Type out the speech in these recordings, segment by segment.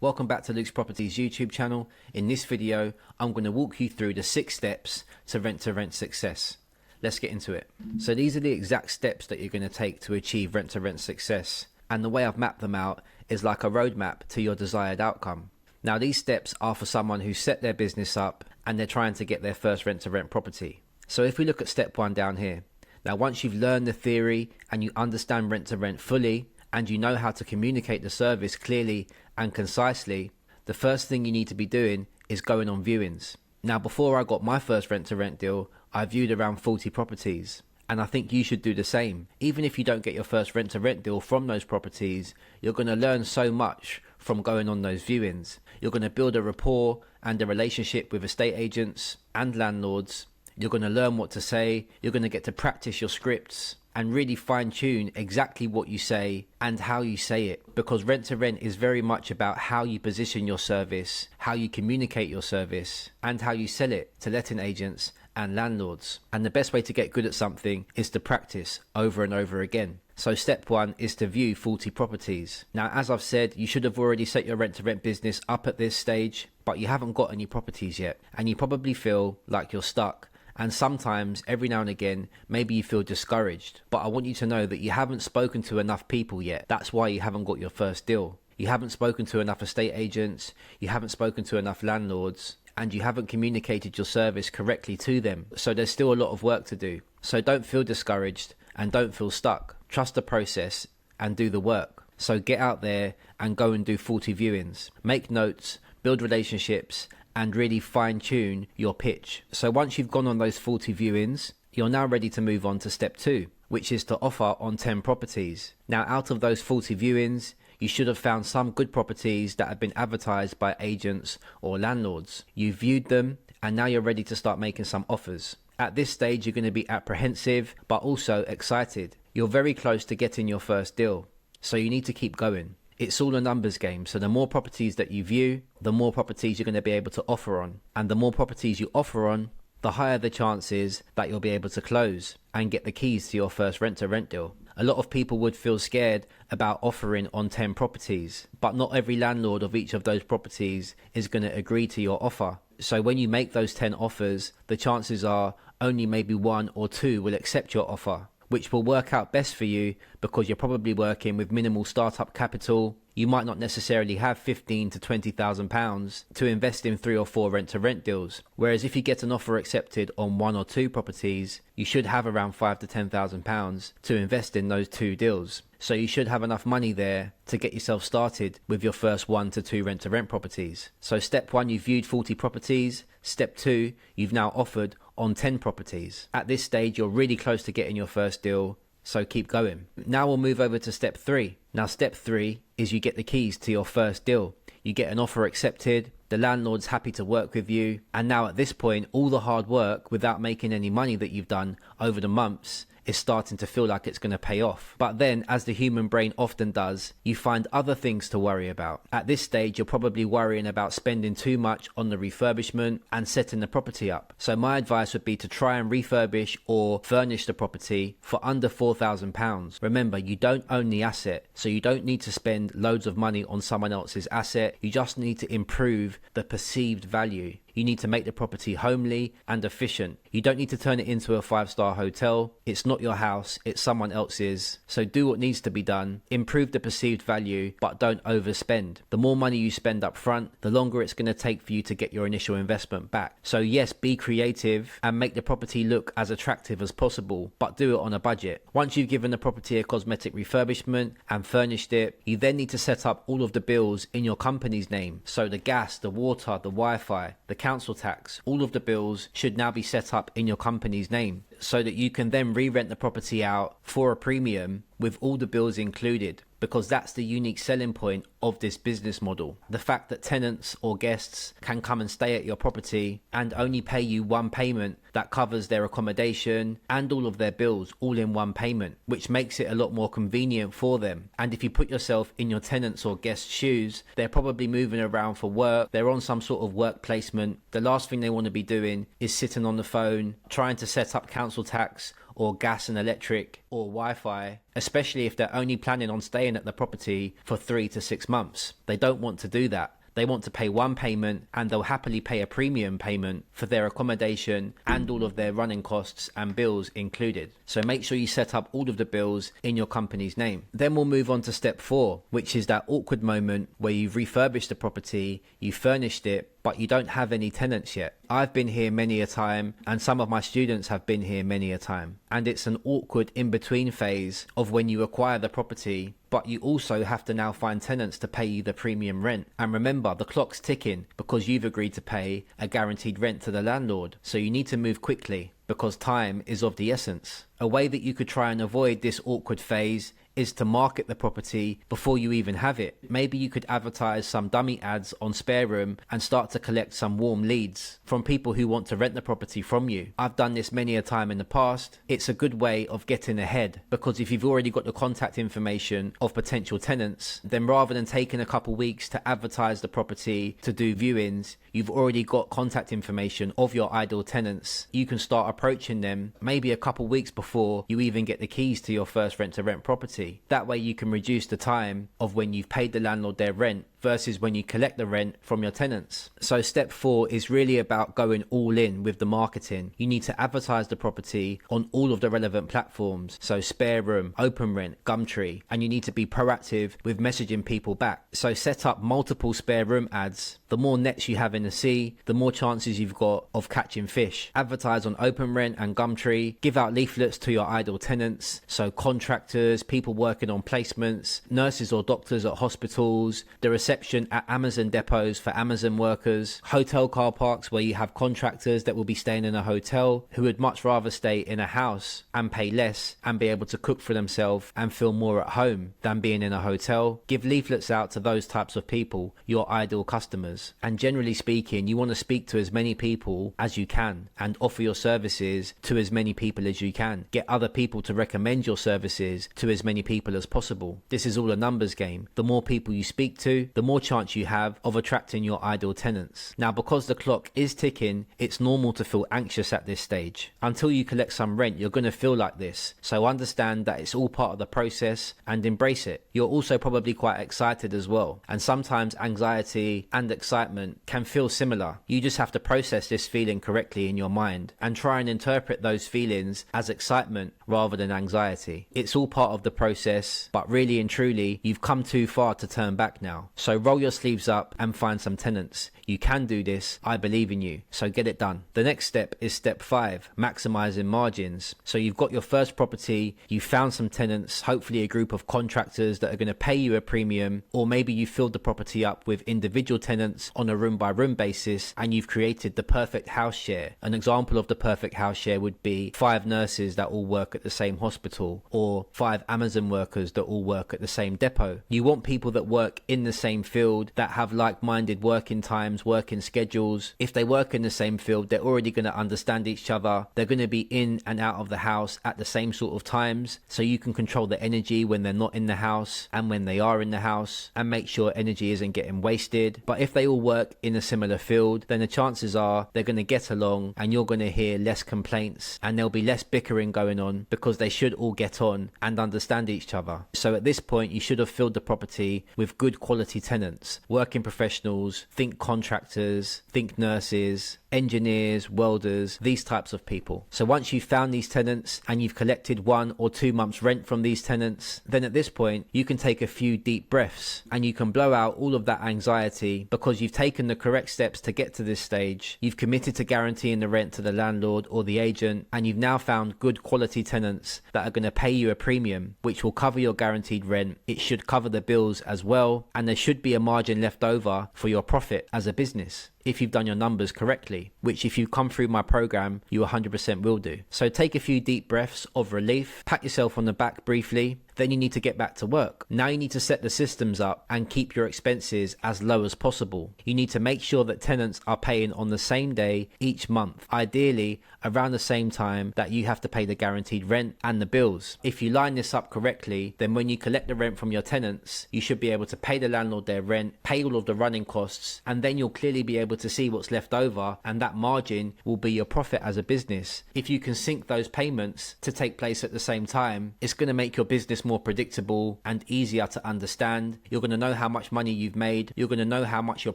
Welcome back to Luke's Properties YouTube channel. In this video, I'm going to walk you through the 6 steps to rent success. Let's get into it. So these are the exact steps that you're going to take to achieve rent success. And the way I've mapped them out is like a roadmap to your desired outcome. Now these steps are for someone who's set their business up and they're trying to get their first rent property. So if we look at step 1 down here. Now once you've learned the theory and you understand rent fully, and you know how to communicate the service clearly and concisely, the first thing you need to be doing is going on viewings. Now before I got my first rent deal, I viewed around 40 properties, and I think you should do the same. Even if you don't get your first rent deal from those properties, you're going to learn so much from going on those viewings. You're going to build a rapport and a relationship with estate agents and landlords. You're going to learn what to say. You're going to get to practice your scripts and really fine-tune exactly what you say and how you say it, because rent is very much about how you position your service, how you communicate your service, and how you sell it to letting agents and landlords. And the best way to get good at something is to practice over and over again. So step 1 is to view 40 properties. Now as I've said, you should have already set your rent business up at this stage, but you haven't got any properties yet, and you probably feel like you're stuck. And sometimes, every now and again, maybe you feel discouraged. But I want you to know that you haven't spoken to enough people yet. That's why you haven't got your first deal. You haven't spoken to enough estate agents, you haven't spoken to enough landlords, and you haven't communicated your service correctly to them. So there's still a lot of work to do. So don't feel discouraged and don't feel stuck. Trust the process and do the work. So get out there and go and do 40 viewings. Make notes, build relationships, and really fine-tune your pitch. So once you've gone on those 40 viewings, you're now ready to move on to step 2, which is to offer on 10 properties. Now out of those 40 viewings, you should have found some good properties that have been advertised by agents or landlords. You viewed them and now you're ready to start making some offers. At this stage, you're going to be apprehensive but also excited. You're very close to getting your first deal, so you need to keep going. It's all a numbers game, so the more properties that you view, the more properties you're going to be able to offer on. And the more properties you offer on, the higher the chances that you'll be able to close and get the keys to your first rent deal. A lot of people would feel scared about offering on 10 properties, but not every landlord of each of those properties is going to agree to your offer. So when you make those 10 offers, the chances are only maybe 1 or 2 will accept your offer, which will work out best for you because you're probably working with minimal startup capital. You might not necessarily have £15,000 to £20,000 to invest in 3 or 4 rent deals. Whereas if you get an offer accepted on 1 or 2 properties, you should have around £5,000 to £10,000 to invest in those 2 deals. So you should have enough money there to get yourself started with your first 1 to 2 rent properties. So step 1, you've viewed 40 properties. Step 2, you've now offered on 10 properties. At this stage, you're really close to getting your first deal, so keep going. Now we'll move over to step 3. Now step 3 is you get the keys to your first deal. You get an offer accepted, the landlord's happy to work with you, and now at this point, all the hard work without making any money that you've done over the months is starting to feel like it's going to pay off. But then, as the human brain often does, you find other things to worry about. At this stage, you're probably worrying about spending too much on the refurbishment and setting the property up. So my advice would be to try and refurbish or furnish the property for under £4,000. Remember, you don't own the asset, so you don't need to spend loads of money on someone else's asset. You just need to improve the perceived value. You need to make the property homely and efficient. You don't need to turn it into a 5-star hotel. It's not your house, it's someone else's. So do what needs to be done. Improve the perceived value, but don't overspend. The more money you spend up front, the longer it's going to take for you to get your initial investment back. So yes, be creative and make the property look as attractive as possible, but do it on a budget. Once you've given the property a cosmetic refurbishment and furnished it, you then need to set up all of the bills in your company's name. So the gas, the water, the Wi-Fi, the council tax, all of the bills should now be set up in your company's name so that you can then re-rent the property out for a premium with all the bills included, because that's the unique selling point of this business model. The fact that tenants or guests can come and stay at your property and only pay you one payment that covers their accommodation and all of their bills all in one payment, which makes it a lot more convenient for them. And if you put yourself in your tenants or guests' shoes, they're probably moving around for work, they're on some sort of work placement. The last thing they want to be doing is sitting on the phone trying to set up council tax or gas and electric or Wi-Fi, especially if they're only planning on staying at the property for 3 to 6 months. They don't want to do that. They want to pay one payment, and they'll happily pay a premium payment for their accommodation and all of their running costs and bills included. So make sure you set up all of the bills in your company's name. Then we'll move on to step 4, which is that awkward moment where you've refurbished the property, you furnished it, but you don't have any tenants yet. I've been here many a time, and some of my students have been here many a time. And it's an awkward in-between phase of when you acquire the property, but you also have to now find tenants to pay you the premium rent. And remember, the clock's ticking because you've agreed to pay a guaranteed rent to the landlord. So you need to move quickly because time is of the essence. A way that you could try and avoid this awkward phase is to market the property before you even have it. Maybe you could advertise some dummy ads on Spare Room and start to collect some warm leads from people who want to rent the property from you. I've done this many a time in the past. It's a good way of getting ahead, because if you've already got the contact information of potential tenants, then rather than taking a couple weeks to advertise the property, to do viewings, you've already got contact information of your ideal tenants. You can start approaching them maybe a couple weeks before you even get the keys to your first rent-to-rent property. That way you can reduce the time of when you've paid the landlord their rent versus when you collect the rent from your tenants. So step 4 is really about going all in with the marketing. You need to advertise the property on all of the relevant platforms, so Spare Room, Open Rent, Gumtree, and you need to be proactive with messaging people back. So set up multiple Spare Room ads. The more nets you have in the sea, the more chances you've got of catching fish. Advertise on Open Rent and Gumtree. Give out leaflets to your ideal tenants, so contractors, people working on placements, nurses or doctors at hospitals, the reception at Amazon depots for Amazon workers, hotel car parks where you have contractors that will be staying in a hotel who would much rather stay in a house and pay less and be able to cook for themselves and feel more at home than being in a hotel. Give leaflets out to those types of people, your ideal customers. And generally speaking, you want to speak to as many people as you can and offer your services to as many people as you can. Get other people to recommend your services to as many people as possible. This is all a numbers game. The more people you speak to, the more chance you have of attracting your ideal tenants. Now, because the clock is ticking, it's normal to feel anxious at this stage. Until you collect some rent, you're going to feel like this. So understand that it's all part of the process and embrace it. You're also probably quite excited as well. And sometimes anxiety and excitement can feel similar. You just have to process this feeling correctly in your mind and try and interpret those feelings as excitement rather than anxiety. It's all part of the process, but really and truly, you've come too far to turn back now. So roll your sleeves up and find some tenants. You can do this. I believe in you. So get it done. The next step is step 5, maximizing margins. So you've got your first property, you found some tenants, hopefully a group of contractors that are going to pay you a premium, or maybe you filled the property up with individual tenants on a room by room basis, and you've created the perfect house share. An example of the perfect house share would be 5 nurses that all work at the same hospital, or 5 Amazon workers that all work at the same depot. You want people that work in the same field, that have like-minded working times, working schedules. If they work in the same field, they're already going to understand each other. They're going to be in and out of the house at the same sort of times, so you can control the energy when they're not in the house and when they are in the house, and make sure energy isn't getting wasted. But if they all work in a similar field, then the chances are they're going to get along and you're going to hear less complaints and there'll be less bickering going on, because they should all get on and understand each other. So at this point, you should have filled the property with good quality tenants, working professionals, think contractors, think nurses, engineers, welders, these types of people. So once you've found these tenants and you've collected 1 or 2 months rent from these tenants, then at this point you can take a few deep breaths and you can blow out all of that anxiety, because you've taken the correct steps to get to this stage. You've committed to guaranteeing the rent to the landlord or the agent, and you've now found good quality tenants that are going to pay you a premium, which will cover your guaranteed rent. It should cover the bills as well, and there should be a margin left over for your profit as a business, if you've done your numbers correctly, which if you come through my program, you 100% will do. So take a few deep breaths of relief, pat yourself on the back briefly, then you need to get back to work. Now you need to set the systems up and keep your expenses as low as possible. You need to make sure that tenants are paying on the same day each month, ideally around the same time that you have to pay the guaranteed rent and the bills. If you line this up correctly, then when you collect the rent from your tenants, you should be able to pay the landlord their rent, pay all of the running costs, and then you'll clearly be able to see what's left over and that margin will be your profit as a business. If you can sync those payments to take place at the same time, it's going to make your business more predictable and easier to understand. You're going to know how much money you've made, you're going to know how much your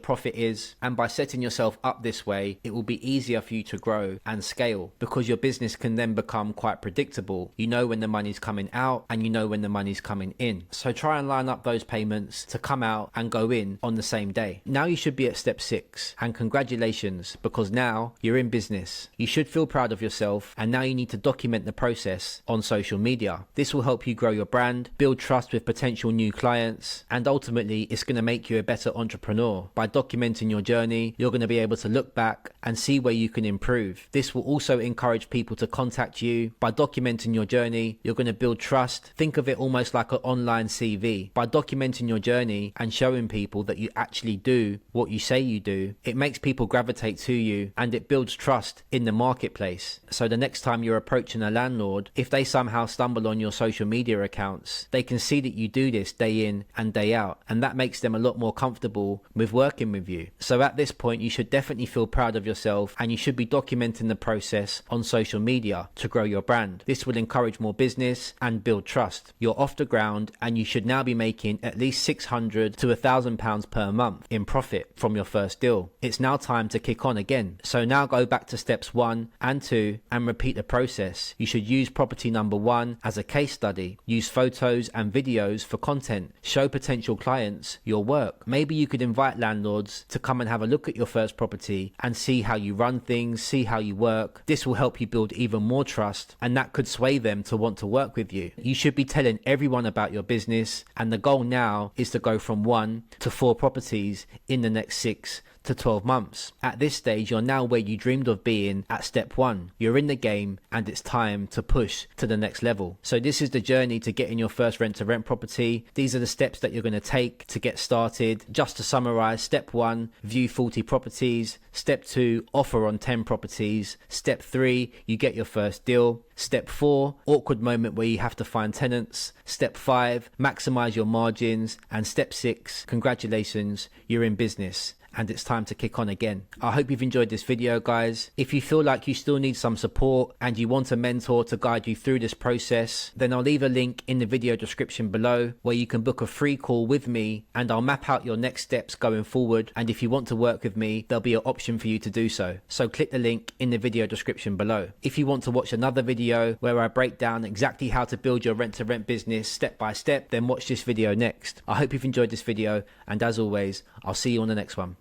profit is, and by setting yourself up this way, it will be easier for you to grow and scale, because your business can then become quite predictable. You know when the money's coming out and you know when the money's coming in. So try and line up those payments to come out and go in on the same day. Now you should be at step 6, and congratulations, because now you're in business. You should feel proud of yourself, and now you need to document the process on social media. This will help you grow your brand, build trust with potential new clients, and ultimately it's going to make you a better entrepreneur. By documenting your journey, you're going to be able to look back and see where you can improve. This will also encourage people to contact you. By documenting your journey, you're going to build trust. Think of it almost like an online CV. By documenting your journey and showing people that you actually do what you say you do, it makes people gravitate to you and it builds trust in the marketplace. So the next time you're approaching a landlord, if they somehow stumble on your social media accounts, they can see that you do this day in and day out, and that makes them a lot more comfortable with working with you. So at this point, you should definitely feel proud of yourself, and you should be documenting the process on social media to grow your brand. This will encourage more business and build trust. You're off the ground, and you should now be making at least £600 to £1,000 per month in profit from your first deal. It's now time to kick on again. So now go back to steps 1 and 2 and repeat the process. You should use property number 1 as a case study. Use photos and videos for content. Show potential clients your work. Maybe you could invite landlords to come and have a look at your first property and see how you run things, see how you work. This will help you build even more trust, and that could sway them to want to work with you. You should be telling everyone about your business, and the goal now is to go from 1 to 4 properties in the next 6 to 12 months. At this stage, you're now where you dreamed of being at step 1. You're in the game, and it's time to push to the next level. So this is the journey to getting your first rent-to-rent property. These are the steps that you're going to take to get started. Just to summarize: step 1, view 40 properties. Step 2, offer on 10 properties. Step 3, you get your first deal. Step 4, awkward moment where you have to find tenants. Step 5, maximize your margins. And step 6, congratulations, you're in business, and it's time to kick on again. I hope you've enjoyed this video, guys. If you feel like you still need some support and you want a mentor to guide you through this process, then I'll leave a link in the video description below where you can book a free call with me, and I'll map out your next steps going forward. And if you want to work with me, there'll be an option for you to do so. So click the link in the video description below. If you want to watch another video where I break down exactly how to build your rent-to-rent business step by step, then watch this video next. I hope you've enjoyed this video, and as always, I'll see you on the next one.